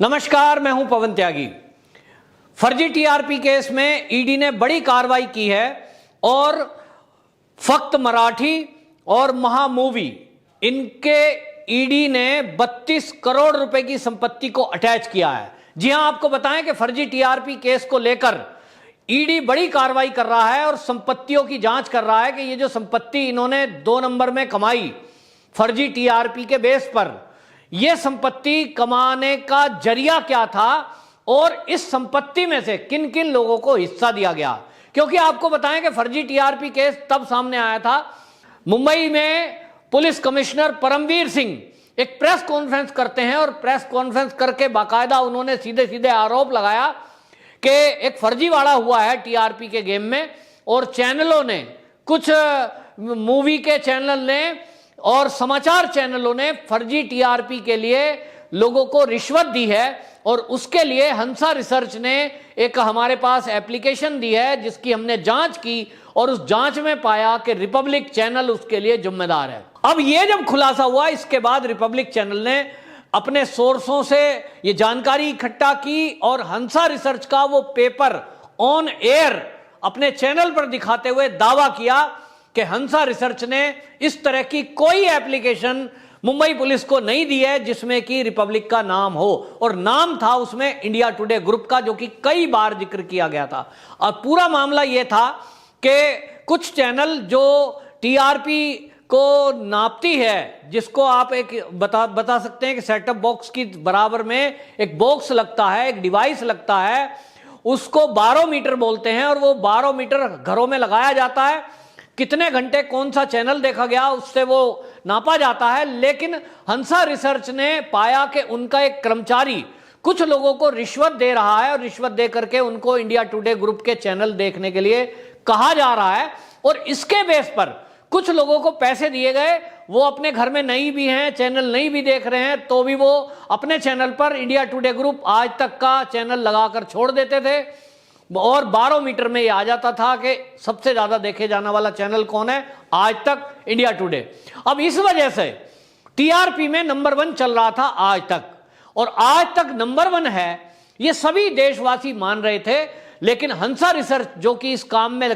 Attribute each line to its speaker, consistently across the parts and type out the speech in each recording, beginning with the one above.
Speaker 1: नमस्कार, मैं हूं पवन त्यागी। फर्जी टीआरपी केस में ईडी ने बड़ी कार्रवाई की है और फक्त मराठी और महामूवी इनके ईडी ने 32 करोड़ रुपए की संपत्ति को अटैच किया है। जी हां, आपको बताएं कि फर्जी टीआरपी केस को लेकर ईडी बड़ी कार्रवाई कर रहा है और संपत्तियों की जांच कर रहा है कि ये जो संपत्ति इन्होंने 2 नंबर में कमाई फर्जी टीआरपी के बेस पर, यह संपत्ति कमाने का जरिया क्या था और इस संपत्ति में से किन किन लोगों को हिस्सा दिया गया। क्योंकि आपको बताएं कि फर्जी टीआरपी केस तब सामने आया था, मुंबई में पुलिस कमिश्नर परमवीर सिंह एक प्रेस कॉन्फ्रेंस करते हैं और प्रेस कॉन्फ्रेंस करके बाकायदा उन्होंने सीधे सीधे आरोप लगाया कि एक फर्जीवाड़ा हुआ है टीआरपी के गेम में और चैनलों ने, कुछ मूवी के चैनल ने और समाचार चैनलों ने फर्जी टीआरपी के लिए लोगों को रिश्वत दी है और उसके लिए हंसा रिसर्च ने एक हमारे पास एप्लीकेशन दी है जिसकी हमने जांच की और उस जांच में पाया कि रिपब्लिक चैनल उसके लिए जिम्मेदार है। अब यह जब खुलासा हुआ, इसके बाद रिपब्लिक चैनल ने अपने सोर्सों से ये जानकारी इकट्ठा की और हंसा रिसर्च का वो पेपर ऑन एयर अपने चैनल पर दिखाते हुए दावा किया कि हंसा रिसर्च ने इस तरह की कोई एप्लीकेशन मुंबई पुलिस को नहीं दी है जिसमें कि रिपब्लिक का नाम हो, और नाम था उसमें इंडिया टुडे ग्रुप का, जो कि कई बार जिक्र किया गया था। और पूरा मामला यह था कि कुछ चैनल जो टीआरपी को नापती है, जिसको आप एक बता सकते हैं कि सेटअप बॉक्स की बराबर में एक बॉक्स लगता है, एक डिवाइस लगता है, उसको बारोमीटर बोलते हैं और वो बारोमीटर घरों में लगाया जाता है। कितने घंटे कौन सा चैनल देखा गया उससे वो नापा जाता है। लेकिन हंसा रिसर्च ने पाया कि उनका एक कर्मचारी कुछ लोगों को रिश्वत दे रहा है और रिश्वत दे करके उनको इंडिया टुडे ग्रुप के चैनल देखने के लिए कहा जा रहा है, और इसके बेस पर कुछ लोगों को पैसे दिए गए, वो अपने घर में नहीं भी हैं, चैनल नहीं भी देख रहे हैं, तो भी वो अपने चैनल पर इंडिया टुडे ग्रुप आज तक का चैनल लगाकर छोड़ देते थे और बारोमीटर में ये आ जाता था कि सबसे ज्यादा देखे जाने वाला चैनल कौन है, आज तक इंडिया टुडे। अब इस वजह से टीआरपी में नंबर 1 चल रहा था आज तक, और आज तक नंबर 1 है ये सभी देशवासी मान रहे थे। लेकिन हंसा रिसर्च जो कि इस काम में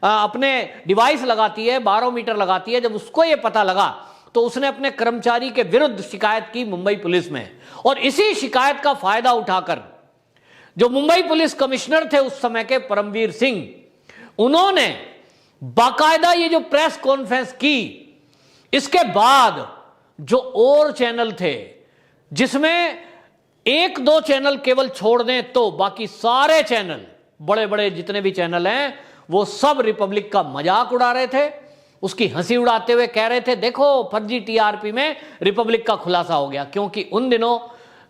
Speaker 1: अपने डिवाइस लगाती है, बारोमीटर लगाती है, जब उसको ये पता लगा तो उसने अपने कर्मचारी के विरुद्ध शिकायत की मुंबई पुलिस में, और इसी शिकायत का फायदा उठाकर जो मुंबई पुलिस कमिश्नर थे उस समय के परमवीर सिंह, उन्होंने बाकायदा ये जो प्रेस कॉन्फ्रेंस की, इसके बाद जो और चैनल थे जिसमें 1-2 चैनल केवल छोड़ दें तो बाकी सारे चैनल, बड़े बड़े जितने भी चैनल हैं, वो सब रिपब्लिक का मजाक उड़ा रहे थे, उसकी हंसी उड़ाते हुए कह रहे थे देखो फर्जी टीआरपी में रिपब्लिक का खुलासा हो गया। क्योंकि उन दिनों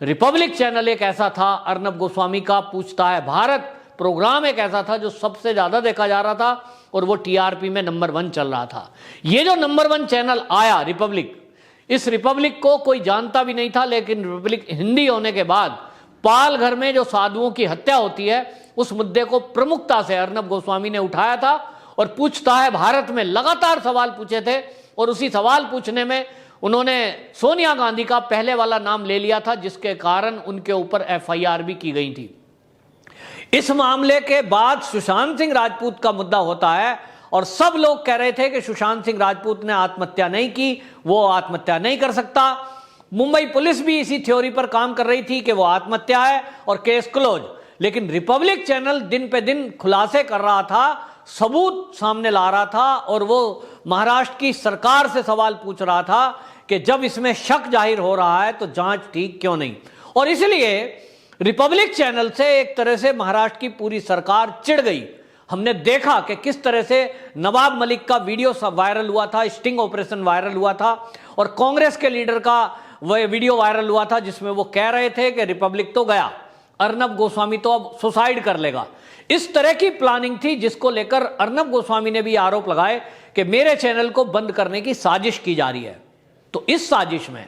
Speaker 1: रिपब्लिक चैनल एक ऐसा था, अर्नब गोस्वामी का पूछता है भारत प्रोग्राम एक ऐसा था जो सबसे ज्यादा देखा जा रहा था और वो टीआरपी में नंबर 1 चल रहा था। ये जो नंबर 1 चैनल आया रिपब्लिक, इस रिपब्लिक को कोई जानता भी नहीं था, लेकिन रिपब्लिक हिंदी होने के बाद पाल घर में जो साधुओं की हत्या होती है उस मुद्दे को प्रमुखता से अर्नब गोस्वामी ने उठाया था और पूछता है भारत में लगातार सवाल पूछे थे, और उसी सवाल पूछने में उन्होंने सोनिया गांधी का पहले वाला नाम ले लिया था, जिसके कारण उनके ऊपर एफआईआर भी की गई थी। इस मामले के बाद सुशांत सिंह राजपूत का मुद्दा होता है और सब लोग कह रहे थे कि सुशांत सिंह राजपूत ने आत्महत्या नहीं की, वो आत्महत्या नहीं कर सकता। मुंबई पुलिस भी इसी थ्योरी पर काम कर रही थी कि वो आत्महत्या है और केस क्लोज। लेकिन रिपब्लिक चैनल दिन पे दिन खुलासे कर रहा था, सबूत सामने ला रहा था, और वो महाराष्ट्र की सरकार से सवाल पूछ रहा था कि जब इसमें शक जाहिर हो रहा है तो जांच ठीक क्यों नहीं। और इसलिए रिपब्लिक चैनल से एक तरह से महाराष्ट्र की पूरी सरकार चिढ़ गई। हमने देखा कि किस तरह से नवाब मलिक का वीडियो वायरल हुआ था, स्टिंग ऑपरेशन वायरल हुआ था, और कांग्रेस के लीडर का वह वीडियो वायरल हुआ था जिसमें वो कह रहे थे कि रिपब्लिक तो गया, अर्नब गोस्वामी तो अब सुसाइड कर लेगा। इस तरह की प्लानिंग थी जिसको लेकर अर्नब गोस्वामी ने भी आरोप लगाए कि मेरे चैनल को बंद करने की साजिश की जा रही है। तो इस साजिश में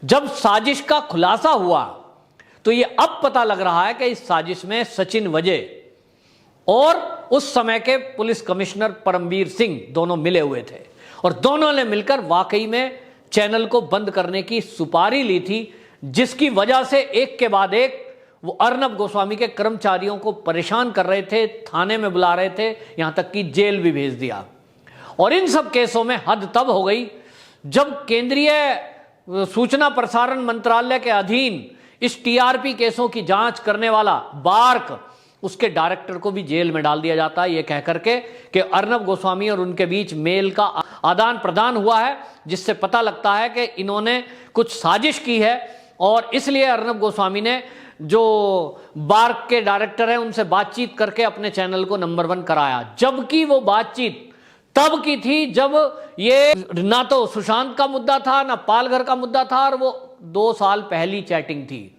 Speaker 1: जब साजिश का खुलासा हुआ तो यह अब पता लग रहा है कि इस साजिश में सचिन वजह और उस समय के पुलिस कमिश्नर परमवीर सिंह दोनों मिले हुए थे, और दोनों ने मिलकर वाकई में चैनल को बंद करने की सुपारी ली थी जिसकी वजह से एक के बाद एक वो अर्नब गोस्वामी के कर्मचारियों को परेशान कर रहे थे, थाने में बुला रहे थे, यहां तक कि जेल भी भेज दिया। और इन सब केसों में हद तब हो गई जब केंद्रीय सूचना प्रसारण मंत्रालय के अधीन इस टीआरपी केसों की जांच करने वाला बार्क, उसके डायरेक्टर को भी जेल में डाल दिया जाता है, यह कह करके कि अर्नब गोस्वामी और उनके बीच मेल का आदान प्रदान हुआ है, जिससे पता लगता है कि इन्होंने कुछ साजिश की है। और इसलिए अर्नब गोस्वामी ने जो बार्क के डायरेक्टर हैं उनसे बातचीत करके अपने चैनल को नंबर 1 कराया, जबकि वो बातचीत तब की थी जब ये ना तो सुशांत का मुद्दा था ना पालघर का मुद्दा था, और वो 2 साल पहली चैटिंग थी।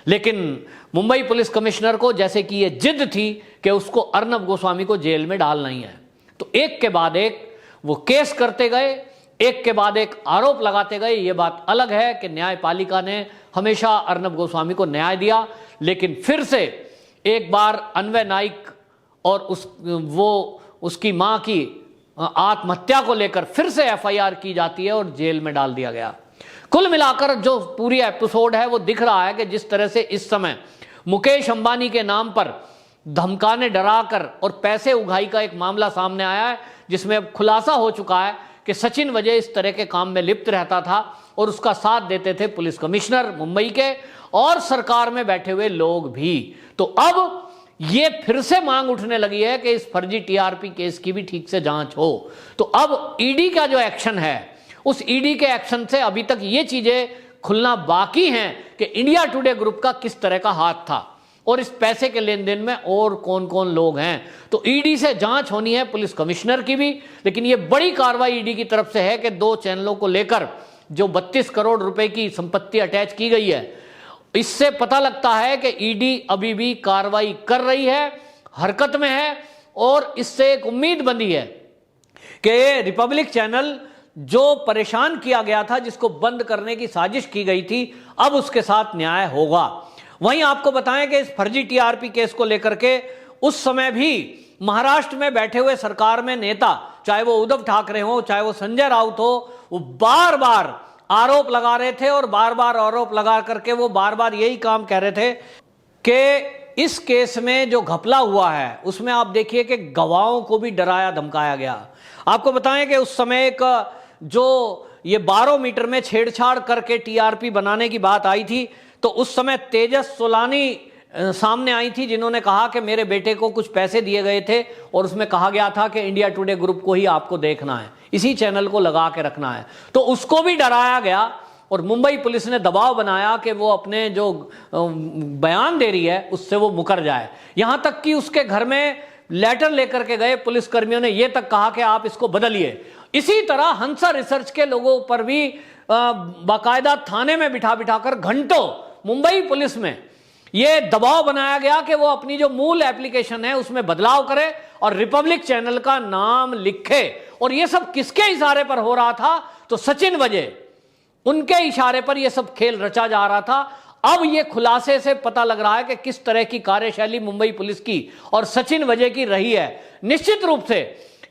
Speaker 1: लेकिन मुंबई पुलिस कमिश्नर को जैसे कि ये जिद थी कि उसको अर्नब गोस्वामी को जेल में डालना ही है, तो एक के बाद एक वो केस करते गए, एक के बाद एक आरोप लगाते गए। ये बात अलग है कि न्यायपालिका ने हमेशा अर्नब गोस्वामी को न्याय दिया, लेकिन फिर से एक बार अन्वय नाइक और उसकी मां की आत्महत्या को लेकर फिर से एफआईआर की जाती है और जेल में डाल दिया गया। कुल मिलाकर जो पूरी एपिसोड है वो दिख रहा है कि जिस तरह से इस समय मुकेश अंबानी के नाम पर धमकाने, डराकर और पैसे उगाही का एक मामला सामने आया है, जिसमें अब खुलासा हो चुका है कि सचिन वजह इस तरह के काम में लिप्त रहता था और उसका साथ देते थे पुलिस कमिश्नर मुंबई के और सरकार में बैठे हुए लोग भी। तो अब ये फिर से मांग उठने लगी है कि इस फर्जी टीआरपी केस की भी ठीक से जांच हो। तो अब ईडी का जो एक्शन है, उस ईडी के एक्शन से अभी तक ये चीजें खुलना बाकी हैं कि इंडिया टुडे ग्रुप का किस तरह का हाथ था और इस पैसे के लेन देन में और कौन कौन लोग हैं। तो ईडी से जांच होनी है, पुलिस कमिश्नर की भी। लेकिन यह बड़ी कार्रवाई ईडी की तरफ से है कि 2 चैनलों को लेकर जो 32 करोड़ रुपए की संपत्ति अटैच की गई है, इससे पता लगता है कि ईडी अभी भी कार्रवाई कर रही है, हरकत में है। और इससे एक उम्मीद बंधी है कि रिपब्लिक चैनल जो परेशान किया गया था, जिसको बंद करने की साजिश की गई थी, अब उसके साथ न्याय होगा। वहीं आपको बताएं कि इस फर्जी टीआरपी केस को लेकर के उस समय भी महाराष्ट्र में बैठे हुए सरकार में नेता, चाहे वो उद्धव ठाकरे हो, चाहे वो संजय राउत हो, वो बार बार आरोप लगा रहे थे और बार बार आरोप लगा करके वो बार बार यही काम कह रहे थे कि इस केस में जो घपला हुआ है उसमें आप देखिए कि गवाहों को भी डराया धमकाया गया। आपको बताएं कि उस समय एक जो ये 12 मीटर में छेड़छाड़ करके टीआरपी बनाने की बात आई थी, तो उस समय तेजस सोलानी सामने आई थी, जिन्होंने कहा कि मेरे बेटे को कुछ पैसे दिए गए थे और उसमें कहा गया था कि इंडिया टुडे ग्रुप को ही आपको देखना है, इसी चैनल को लगा के रखना है। तो उसको भी डराया गया और मुंबई पुलिस ने दबाव बनाया कि वो अपने जो बयान दे रही है उससे वो मुकर जाए। यहां तक कि उसके घर में लेटर लेकर के गए पुलिसकर्मियों ने ये तक कहा कि आप इसको बदलिए। इसी तरह हंसा रिसर्च के लोगों पर भी बाकायदा थाने में बिठा बिठाकर घंटों मुंबई पुलिस में ये दबाव बनाया गया कि वो अपनी जो मूल एप्लीकेशन है उसमें बदलाव करे और रिपब्लिक चैनल का नाम लिखे। और ये सब किसके इशारे पर हो रहा था? तो सचिन वजह, उनके इशारे पर यह सब खेल रचा जा रहा था। अब यह खुलासे से पता लग रहा है कि किस तरह की कार्यशैली मुंबई पुलिस की और सचिन वजह की रही है। निश्चित रूप से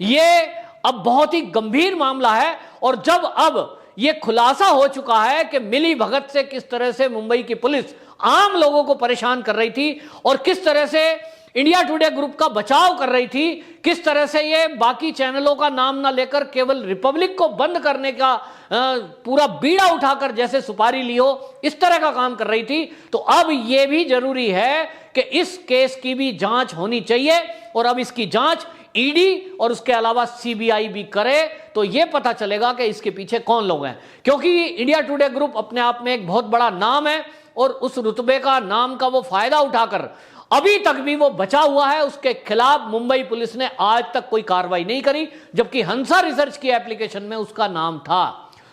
Speaker 1: यह अब बहुत ही गंभीर मामला है। और जब अब यह खुलासा हो चुका है कि मिली भगत से किस तरह से मुंबई की पुलिस आम लोगों को परेशान कर रही थी और किस तरह से इंडिया टुडे ग्रुप का बचाव कर रही थी, किस तरह से ये बाकी चैनलों का नाम ना लेकर केवल रिपब्लिक को बंद करने का पूरा बीड़ा उठाकर जैसे सुपारी ली हो, इस तरह का काम कर रही थी। तो अब यह भी जरूरी है कि इस केस की भी जांच होनी चाहिए और अब इसकी जांच ईडी और उसके अलावा सीबीआई भी करे तो यह पता चलेगा कि इसके पीछे कौन लोग हैं। क्योंकि इंडिया टुडे ग्रुप अपने आप में एक बहुत बड़ा नाम है और उस रुतबे का, नाम का वो फायदा उठाकर अभी तक भी वो बचा हुआ है। उसके खिलाफ मुंबई पुलिस ने आज तक कोई कार्रवाई नहीं करी, जबकि हंसा रिसर्च की एप्लीकेशन में उसका नाम था।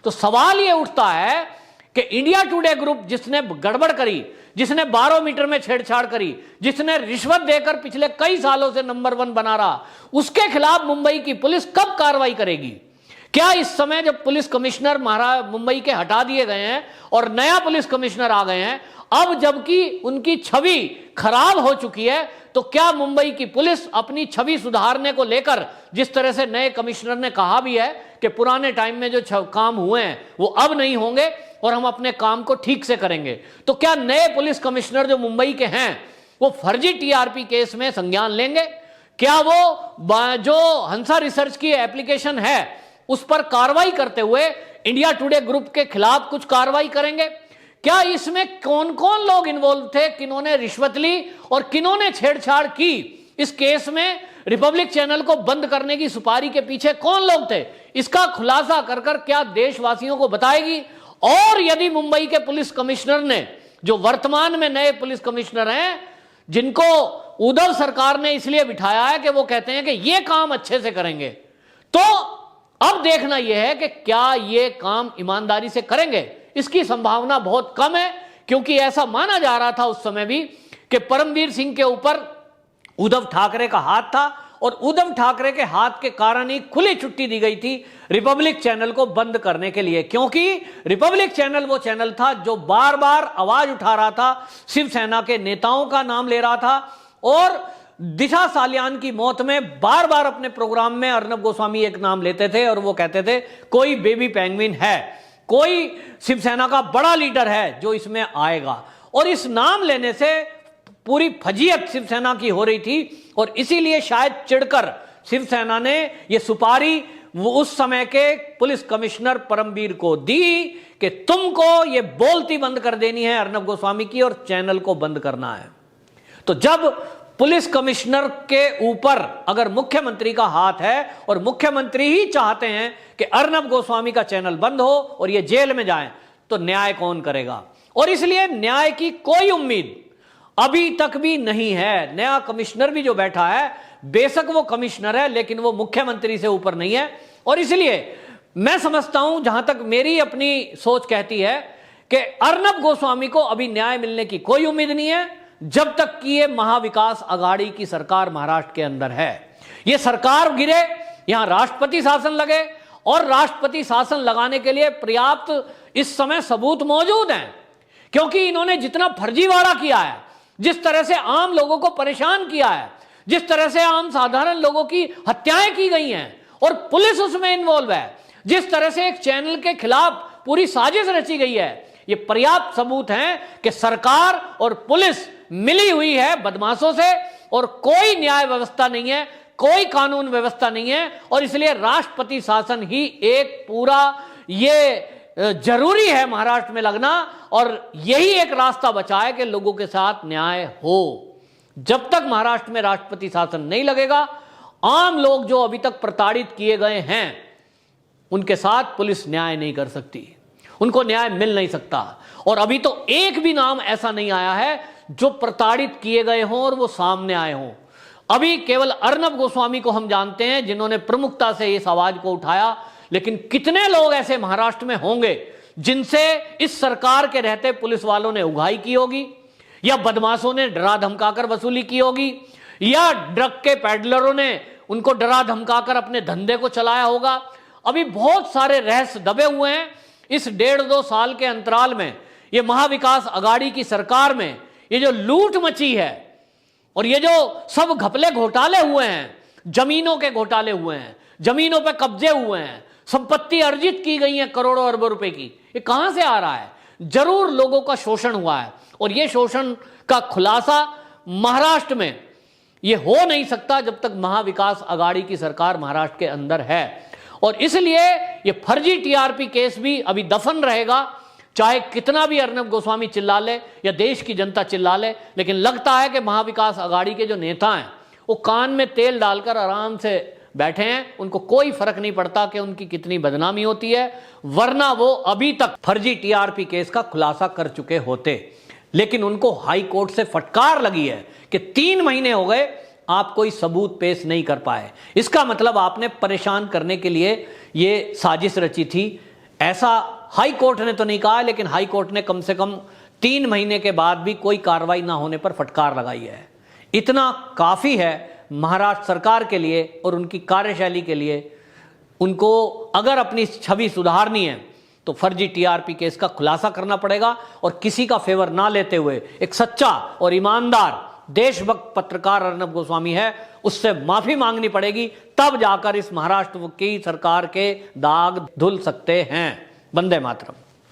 Speaker 1: तो सवाल ये उठता है कि इंडिया टुडे ग्रुप जिसने गड़बड़ करी, जिसने 12 मीटर में छेड़छाड़ करी, जिसने रिश्वत देकर पिछले कई सालों से नंबर 1 बना रहा, उसके खिलाफ मुंबई की पुलिस कब कार्रवाई करेगी? क्या इस समय जब पुलिस कमिश्नर मुंबई के हटा दिए गए हैं और नया पुलिस कमिश्नर आ गए हैं, अब जबकि उनकी छवि खराब हो चुकी है, तो क्या मुंबई की पुलिस अपनी छवि सुधारने को लेकर, जिस तरह से नए कमिश्नर ने कहा भी है कि पुराने टाइम में जो काम हुए हैं वो अब नहीं होंगे और हम अपने काम को ठीक से करेंगे। तो क्या नए पुलिस कमिश्नर जो मुंबई के हैं वो फर्जी टीआरपी केस में संज्ञान लेंगे? क्या वो जो हंसा रिसर्च की एप्लीकेशन है उस पर कार्रवाई करते हुए इंडिया टुडे ग्रुप के खिलाफ कुछ कार्रवाई करेंगे? क्या इसमें कौन कौन लोग इन्वॉल्व थे, किन्होंने रिश्वत ली और किन्होंने छेड़छाड़ की, इस केस में रिपब्लिक चैनल को बंद करने की सुपारी के पीछे कौन लोग थे, इसका खुलासा कर कर क्या देशवासियों को बताएगी? और यदि मुंबई के पुलिस कमिश्नर ने, जो वर्तमान में नए पुलिस कमिश्नर हैं, जिनको उद्धव सरकार ने इसलिए बिठाया है कि वो कहते हैं कि ये काम अच्छे से करेंगे, तो अब देखना यह है कि क्या ये काम ईमानदारी से करेंगे। इसकी संभावना बहुत कम है, क्योंकि ऐसा माना जा रहा था उस समय भी कि परमवीर सिंह के ऊपर उद्धव ठाकरे का हाथ था और उद्धव ठाकरे के हाथ के कारण ही खुली छुट्टी दी गई थी रिपब्लिक चैनल को बंद करने के लिए, क्योंकि रिपब्लिक चैनल वो चैनल था जो बार बार आवाज उठा रहा था, शिवसेना के नेताओं का नाम ले रहा था और दिशा सालियान की मौत में बार बार अपने प्रोग्राम में अर्नब गोस्वामी एक नाम लेते थे और वो कहते थे कोई बेबी पेंगुइन है, कोई शिवसेना का बड़ा लीडर है जो इसमें आएगा। और इस नाम लेने से पूरी फजीयत शिवसेना की हो रही थी और इसीलिए शायद चिढ़कर शिवसेना ने यह सुपारी वो उस समय के पुलिस कमिश्नर परमवीर को दी कि तुमको ये बोलती बंद कर देनी है अर्नब गोस्वामी की और चैनल को बंद करना है। तो जब पुलिस कमिश्नर के ऊपर अगर मुख्यमंत्री का हाथ है और मुख्यमंत्री ही चाहते हैं कि अर्नब गोस्वामी का चैनल बंद हो और ये जेल में जाएं, तो न्याय कौन करेगा? और इसलिए न्याय की कोई उम्मीद अभी तक भी नहीं है। नया कमिश्नर भी जो बैठा है, बेशक वो कमिश्नर है लेकिन वो मुख्यमंत्री से ऊपर नहीं है। और इसलिए मैं समझता हूं, जहां तक मेरी अपनी सोच कहती है, कि अर्नब गोस्वामी को अभी न्याय मिलने की कोई उम्मीद नहीं है जब तक कि ये महाविकास आघाड़ी की सरकार महाराष्ट्र के अंदर है। ये सरकार गिरे, यहां राष्ट्रपति शासन लगे और राष्ट्रपति शासन लगाने के लिए पर्याप्त इस समय सबूत मौजूद हैं, क्योंकि इन्होंने जितना फर्जीवाड़ा किया है, जिस तरह से आम लोगों को परेशान किया है, जिस तरह से आम साधारण लोगों की हत्याएं की गई हैं और पुलिस उसमें इन्वॉल्व है, जिस तरह से एक चैनल के खिलाफ पूरी साजिश रची गई है, ये पर्याप्त सबूत हैं कि सरकार और पुलिस मिली हुई है बदमाशों से और कोई न्याय व्यवस्था नहीं है, कोई कानून व्यवस्था नहीं है। और इसलिए राष्ट्रपति शासन ही एक पूरा ये जरूरी है महाराष्ट्र में लगना और यही एक रास्ता बचा है कि लोगों के साथ न्याय हो। जब तक महाराष्ट्र में राष्ट्रपति शासन नहीं लगेगा, आम लोग जो अभी तक प्रताड़ित किए गए हैं उनके साथ पुलिस न्याय नहीं कर सकती, उनको न्याय मिल नहीं सकता। और अभी तो एक भी नाम ऐसा नहीं आया है जो प्रताड़ित किए गए हों और वो सामने आए हों। अभी केवल अर्नब गोस्वामी को हम जानते हैं जिन्होंने प्रमुखता से इस आवाज को उठाया, लेकिन कितने लोग ऐसे महाराष्ट्र में होंगे जिनसे इस सरकार के रहते पुलिस वालों ने उगाही की होगी, या बदमाशों ने डरा धमकाकर वसूली की होगी, या ड्रग के पैडलरों ने उनको डरा धमकाकर अपने धंधे को चलाया होगा। अभी बहुत सारे रहस्य दबे हुए हैं। इस 1.5-2 साल के अंतराल में ये महाविकास आघाड़ी की सरकार में ये जो लूट मची है और ये जो सब घपले घोटाले हुए हैं, जमीनों के घोटाले हुए हैं, जमीनों पे कब्जे हुए हैं, संपत्ति अर्जित की गई है करोड़ों अरबों रुपए की, ये कहां से आ रहा है? जरूर लोगों का शोषण हुआ है और ये शोषण का खुलासा महाराष्ट्र में ये हो नहीं सकता जब तक महाविकास आघाड़ी की सरकार महाराष्ट्र के अंदर है। और इसलिए ये फर्जी टीआरपी केस भी अभी दफन रहेगा, चाहे कितना भी अर्नब गोस्वामी चिल्ला ले या देश की जनता चिल्ला ले। लेकिन लगता है कि महाविकास आघाड़ी के जो नेता हैं वो कान में तेल डालकर आराम से बैठे हैं, उनको कोई फर्क नहीं पड़ता कि उनकी कितनी बदनामी होती है, वरना वो अभी तक फर्जी टीआरपी केस का खुलासा कर चुके होते। लेकिन उनको हाई कोर्ट से फटकार लगी है कि 3 महीने हो गए आप कोई सबूत पेश नहीं कर पाए। इसका मतलब आपने परेशान करने के लिए ये साजिश रची थी। ऐसा हाई कोर्ट ने तो नहीं कहा, लेकिन हाई कोर्ट ने कम से कम 3 महीने के बाद भी कोई कार्रवाई ना होने पर फटकार लगाई है। इतना काफी है महाराष्ट्र सरकार के लिए और उनकी कार्यशैली के लिए। उनको अगर अपनी छवि सुधारनी है तो फर्जी टीआरपी केस का खुलासा करना पड़ेगा और किसी का फेवर ना लेते हुए एक सच्चा और ईमानदार देशभक्त पत्रकार अर्नब गोस्वामी है, उससे माफी मांगनी पड़ेगी, तब जाकर इस महाराष्ट्र की सरकार के दाग धुल सकते हैं। वंदे मातरम।